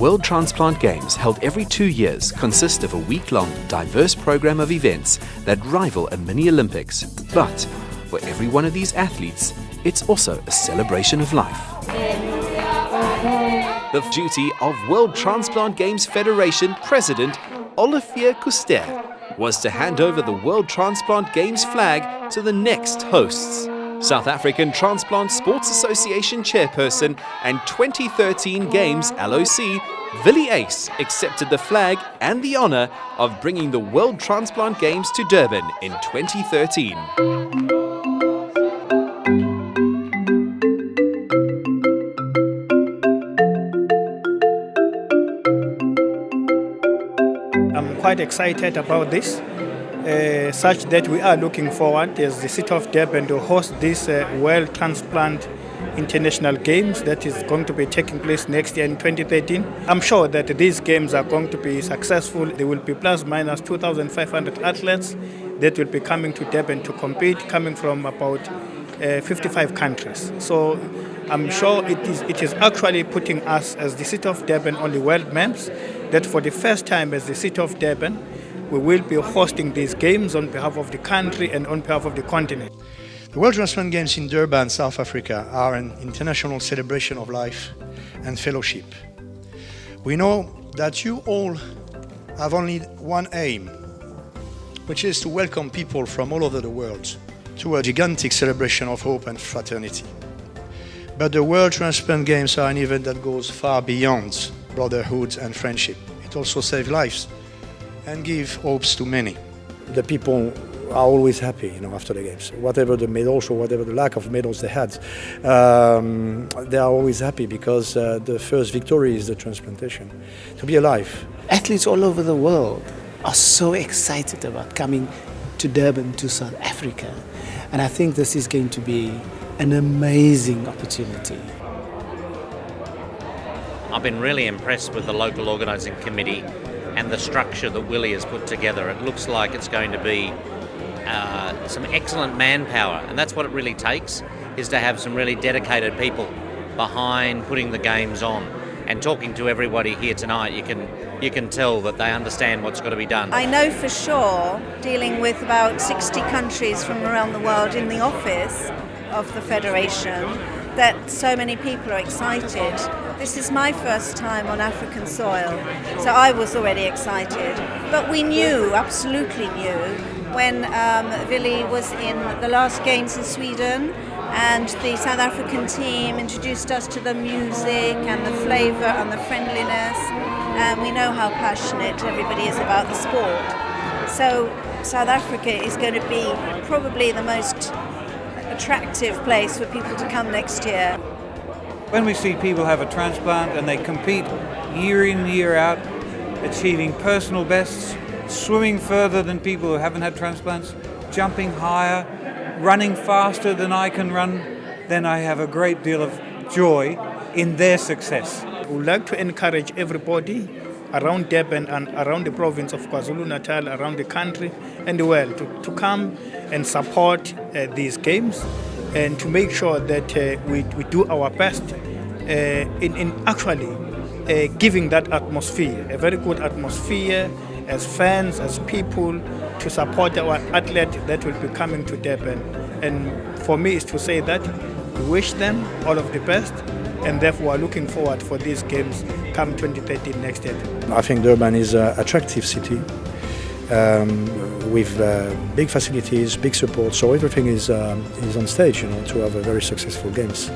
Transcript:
World Transplant Games, held every 2 years, consist of a week-long, diverse program of events that rival a mini-Olympics. But for every one of these athletes, it's also a celebration of life. The duty of World Transplant Games Federation President Mayor Clr was to hand over the World Transplant Games flag to the next hosts. South African Transplant Sports Association chairperson and 2013 Games LOC, Willie Ace, accepted the flag and the honour of bringing the World Transplant Games to Durban in 2013. I'm quite excited about this, such that we are looking forward as the City of Durban to host this World Transplant International Games that is going to be taking place next year in 2013. I'm sure that these games are going to be successful. There will be plus minus 2,500 athletes that will be coming to Durban to compete, coming from about 55 countries. So I'm sure it is actually putting us as the City of Durban on the world maps, that for the first time as the City of Durban, we will be hosting these games on behalf of the country and on behalf of the continent. The World Transplant Games in Durban, South Africa are an international celebration of life and fellowship. We know that you all have only one aim, which is to welcome people from all over the world to a gigantic celebration of hope and fraternity. But the World Transplant Games are an event that goes far beyond brotherhood and friendship. It also saves lives and gives hopes to many. The people are always happy, after the games. Whatever the medals or whatever the lack of medals they had, they are always happy because the first victory is the transplantation. To be alive. Athletes all over the world are so excited about coming to Durban, to South Africa. And I think this is going to be an amazing opportunity. I've been really impressed with the Local Organising Committee and the structure that Willie has put together. It looks like it's going to be some excellent manpower, and that's what it really takes, is to have some really dedicated people behind putting the games on. And talking to everybody here tonight, you can tell that they understand what's got to be done. I know for sure, dealing with about 60 countries from around the world in the office of the Federation, that so many people are excited. This is my first time on African soil, so I was already excited. But we knew, absolutely knew, when Willie was in the last games in Sweden and the South African team introduced us to the music and the flavour and the friendliness, and we know how passionate everybody is about the sport. So South Africa is going to be probably the most attractive place for people to come next year. When we see people have a transplant and they compete year in, year out, achieving personal bests, swimming further than people who haven't had transplants, jumping higher, running faster than I can run, then I have a great deal of joy in their success. We would like to encourage everybody around Durban and around the province of KwaZulu-Natal, around the country and the world to come and support these games and to make sure that we do our best in actually giving that atmosphere, a very good atmosphere as fans, as people, to support our athlete that will be coming to Durban. And for me is to say that we wish them all of the best, and therefore are looking forward for these games come 2013 next year. I think Durban is an attractive city with big facilities, big support, so everything is on stage, to have a very successful games.